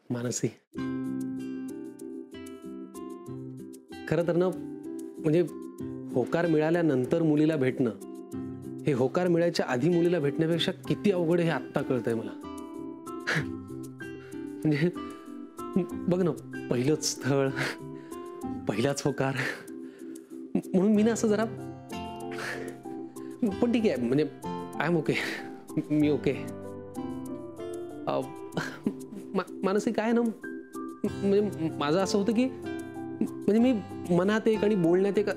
मानसी, खरं तर ना म्हणजे होकार मिळाल्यानंतर मुलीला भेटणं हे होकार मिळायच्या आधी मुलीला भेटण्यापेक्षा किती अवघड आहे हे आत्ता कळतंय मला. म्हणजे बघ ना, पहिलंच स्थळ, पहिलाच होकार, म्हणून मी ना असं जरा, पण ठीक आहे म्हणजे आय एम ओके, मी ओके. मानसी काय ना, म्हणजे माझं असं होतं की म्हणजे मी मनात एक आणि बोलण्यात एक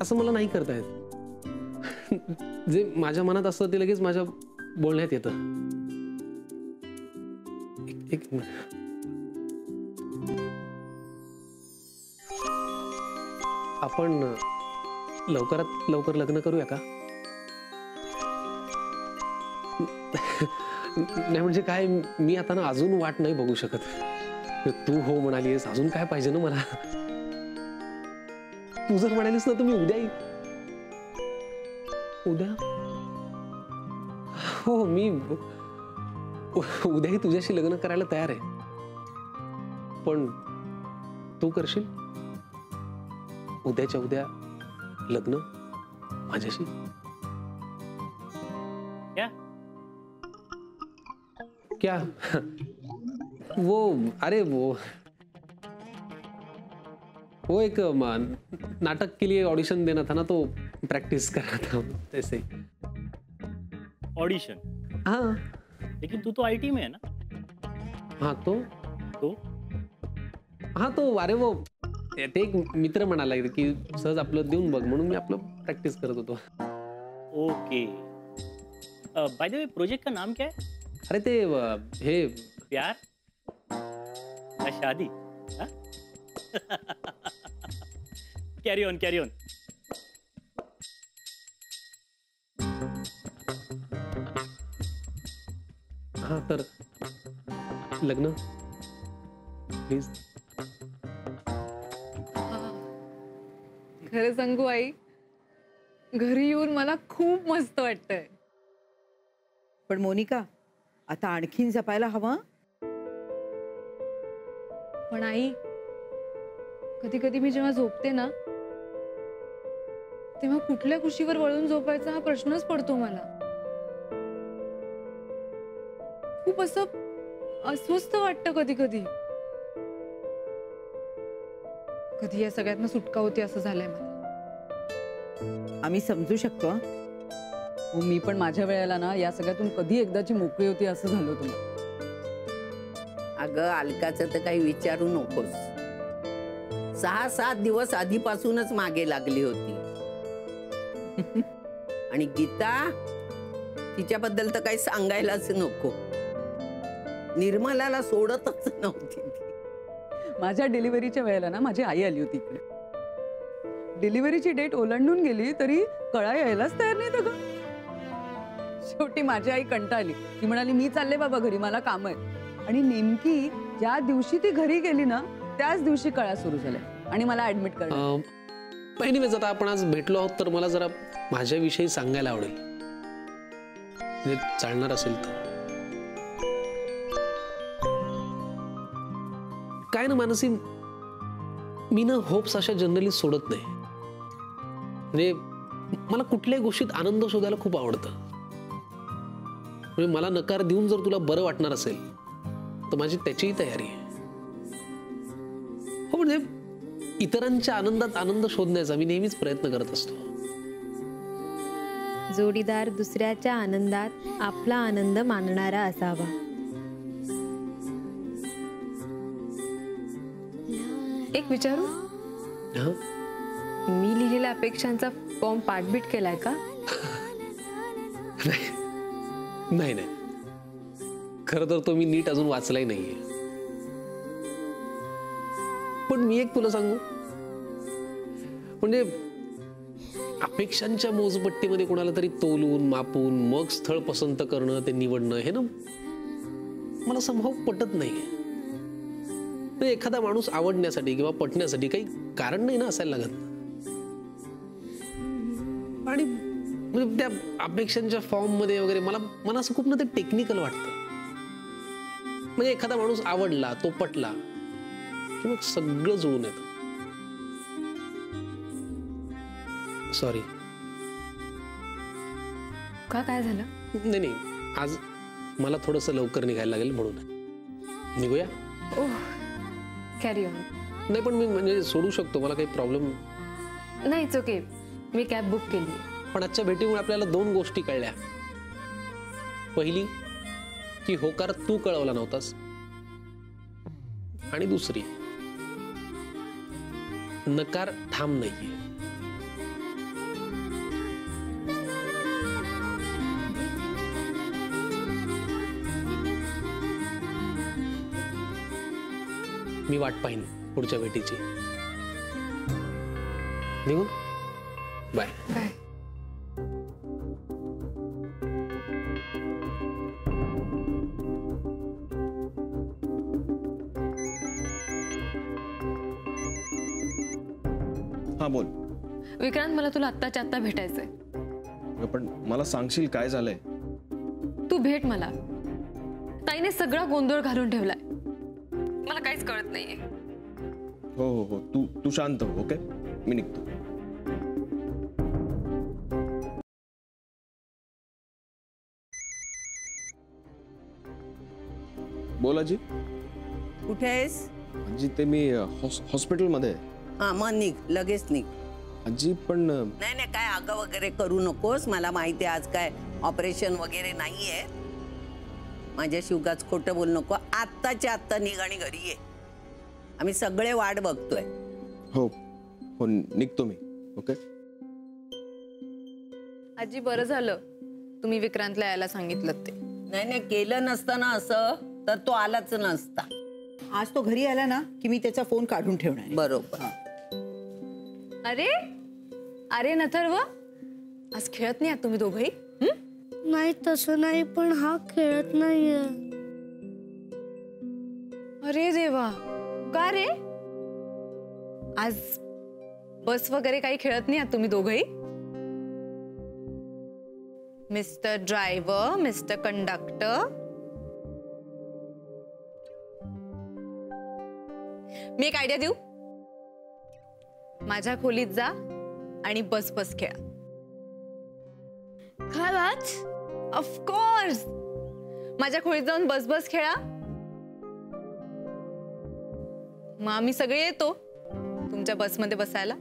असं मला नाही करता येत. जे माझ्या मनात असतं ते लगेच माझ्या बोलण्यात येतं. एक मिनिट. आपण लवकरात लवकर लग्न करूया का? नाही म्हणजे काय, मी आता ना अजून वाट नाही बघू शकत. तू हो म्हणालीस, अजून काय पाहिजे ना मला. तू जर म्हणालीस ना तर मी उद्या हो, मी उद्याही तुझ्याशी लग्न करायला तयार आहे. पण तू करशील उद्याच्या उद्या लग्न माझ्याशी? क्या वो, अरे वो एक नाटक के लिए ऑडिशन देना था ना, तो प्रैक्टिस कर रहा था ऐसे. ऑडिशन? हाँ. लेकिन तू तो आईटी में है ना? हाँ तो हाँ तो अरे वो ते एक मित्र म्हणाला की सहज आपलं देऊन बघ, म्हणून मी आपलं प्रॅक्टिस करत होतो. Okay. By the way, project का नाम क्या है? अरे ते हे प्यार या शादी? कैरी ऑन, कैरी ऑन. हाँ तर लग्न प्लीज. खरं सांगू आई, घरी येऊन मला खूप मस्त वाटतंय. पण मोनिका, आता आणखीन जपायला हवं. पण आई, कधी कधी मी जेव्हा झोपते ना तेव्हा कुठल्या कुशीवर वळून झोपायचा हा प्रश्नच पडतो मला. खूप असं अस्वस्थ वाटतं कधी कधी. कधी या सगळ्यातनं सुटका होती असं झालंय मला. आम्ही समजू शकतो. हो, मी पण माझ्या वेळेला ना या सगळ्यातून कधी एकदाची मोकळी होती असं झालं होतं मला. अगं अलकाचं तर काही विचारू नकोस. 6-7 दिवस आधीपासूनच मागे लागली होती. आणि गीता, तिच्याबद्दल तर काही सांगायलाच नको. निर्मलाला सोडतच नव्हती ती. माझ्या डिलिव्हरीच्या वेळेला ना माझी आई आली होती इकडे. डिलिव्हरीची डेट ओलांडून गेली तरी कळा यायलाच तयार नाही तर. शेवटी माझी आई कंटाळली. ती म्हणाली मी चालले बाबा घरी, मला काम आहे. आणि नेमकी ज्या दिवशी ती घरी गेली ना त्याच दिवशी कळा सुरू झाल्या आणि मला ऍडमिट करण्यात. एनिवेज, आता आपण आज भेटलो आहोत तर मला जरा माझ्याविषयी सांगायला आवडेल, म्हणजे चालणार असेल तर. काय ना मानसी, मी ना होप्स अशा जनरली सोडत नाही. म्हणजे मला कुठल्याही गोष्टीत आनंद शोधायला खूप आवडतं. म्हणजे मला नकार देऊन जर तुला बरं वाटणार असेल तर माझी त्याचीही तयारी आहे. हो, म्हणजे इतरांच्या आनंदात आनंद शोधण्याचा मी नेहमीच प्रयत्न करत असतो. जोडीदार दुसऱ्याच्या आनंदात आपला आनंद मानणारा असावा. एक विचारू? मी लिहिलेल्या अपेक्षांचा फॉर्म पाठबीट केलाय का? नाही नाही, खरं तर तो मी नीट अजून वाचलाही नाहीये. पण मी एक तुला सांगू, म्हणजे अपेक्षांच्या मोजपट्टीमध्ये कोणाला तरी तोलून मापून मग स्थळ पसंत करणं, ते निवडणं, हे ना मला संभव पटत नाही. एखादा माणूस आवडण्यासाठी किंवा पटण्यासाठी काही कारण नाही ना असायला लागत. आणि म्हणजे त्या अपेक्षांच्या फॉर्म मध्ये वगैरे मला असं खूप ना ते टेक्निकल वाटतं. म्हणजे एखादा माणूस आवडला, तो पटला की मग सगळं जुळून येतं. सॉरी. का काय झालं? नाही, आज मला थोडंसं लवकर निघायला लागेल म्हणून. निघूया? ओह, कॅरी ऑन. नाही पण मी म्हणजे सोडू शकतो, मला काही प्रॉब्लेम नाही, it's okay. Me cab book केली. पण आजच्या भेटीमुळे आपल्याला 2 गोष्टी कळल्या. पहिली की होकार तू कळवला नव्हतास, आणि दुसरी नकार ठाम नाहीये. मी वाट पाहिन पुढच्या भेटीची. निघू? बाय. बाय. हा बोल. विक्रांत, मला तुला आत्ताच्या आत्ता भेटायचंय. पण मला सांगशील काय झालंय? तू भेट मला. ताईने सगळा गोंधळ घालून ठेवलाय. मला काहीच कळत नाहीये. हो हो हो, तू शांत हो. ओके, मी निघतो. बोल आजी. कुठे आहेस? आजी ते मी हॉस्पिटलमध्ये आहे. हा मग निघ, लगेच निघ. आजी पण नाही नाही, काय आग वगैरे करू नकोस. मला माहिती आहे आज काय ऑपरेशन वगैरे नाहीये. माझ्याशी उगाच खोटं बोलू नको. आत्ताच्या आत्ता निघ आणि घरी ये. आम्ही सगळे वाट बघतोय. हो हो, निघतो मी. ओके. आजी, बरं झालं तुम्ही विक्रांतला यायला सांगितलं ते. नाही नाही, केलं नसतं ना असं तर तो आलाच नसता. आज तो घरी आला ना की मी त्याचा फोन काढून ठेवणार. बरोबर. अरे अरे नथर्व, आज खेळत नाही आहात तुम्ही दोघंही? नाही तसं नाही, पण हा खेळत नाहीये. अरे देवा, का रे? आज बस वगैरे काही खेळत नाही आहात तुम्ही दोघंही? मिस्टर ड्रायव्हर, मिस्टर कंडक्टर, मी एक आयडिया देऊ? माझ्या खोलीत जा आणि बस बस खेळा. खरंच? ऑफकोर्स. माझ्या खोलीत जाऊन बस बस खेळा. मग आम्ही सगळे येतो तुमच्या बसमध्ये बसायला.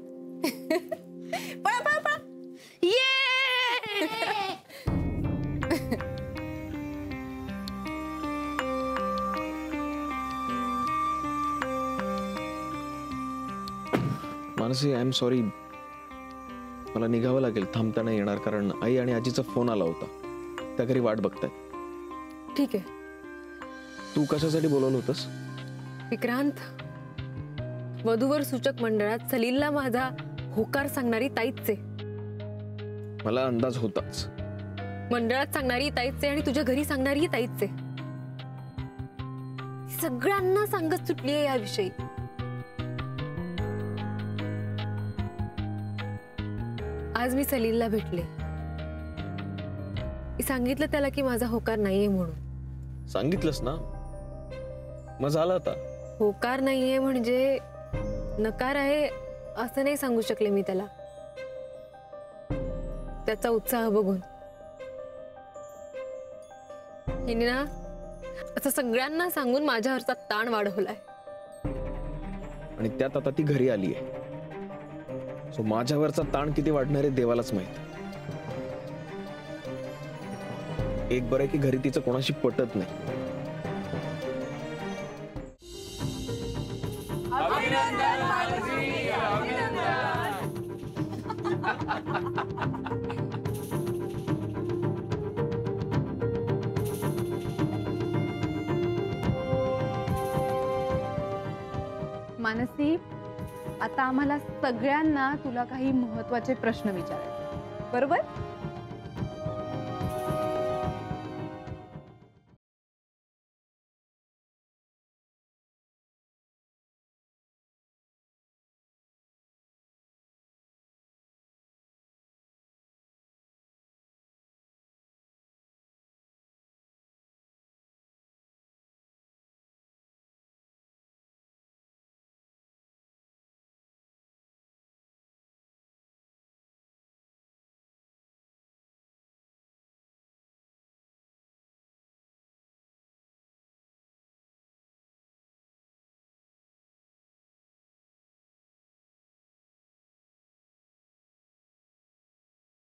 पळा पळा पळा. Mansi, I am sorry. मला निघावं लागेल, थांबता नाही येणार, कारण आई आणि आजीचा फोन आला होता. त्या घरी वाट बघतायत. ठीक आहे. तू कशासाठी बोलवलं होतंस? विक्रांत, वधूवर सूचक मंडळात सलीलला माझा होकार सांगणारी ताईच आहे. मला अंदाज होताच. मंडळात सांगणारी ताईच आहे आणि तुझ्या घरी सांगणारी ताईच आहे. सगळ्यांना सांगत सुटली आहे याविषयी. आज मी सलीलला भेटले. मी सांगितलं त्याला की माझा होकार नाहीये म्हणून. सांगितलंस ना, मग झालं आता. होकार नाहीये म्हणजे नकार आहे असं नाही सांगू शकले मी त्याला. त्याचा उत्साह बघून हिने ना असं सगळ्यांना सांगून माझ्यावरचा ताण वाढवलाय. आणि त्यात आता ती घरी आली आहे. सो माझ्यावरचा ताण किती वाढणार आहे देवालाच माहित. एक बरं आहे की घरी तिचं कोणाशी पटत नाही. मानसी, आता आम्हाला सगळ्यांना तुला काही महत्त्वाचे प्रश्न विचारायचे, बरोबर?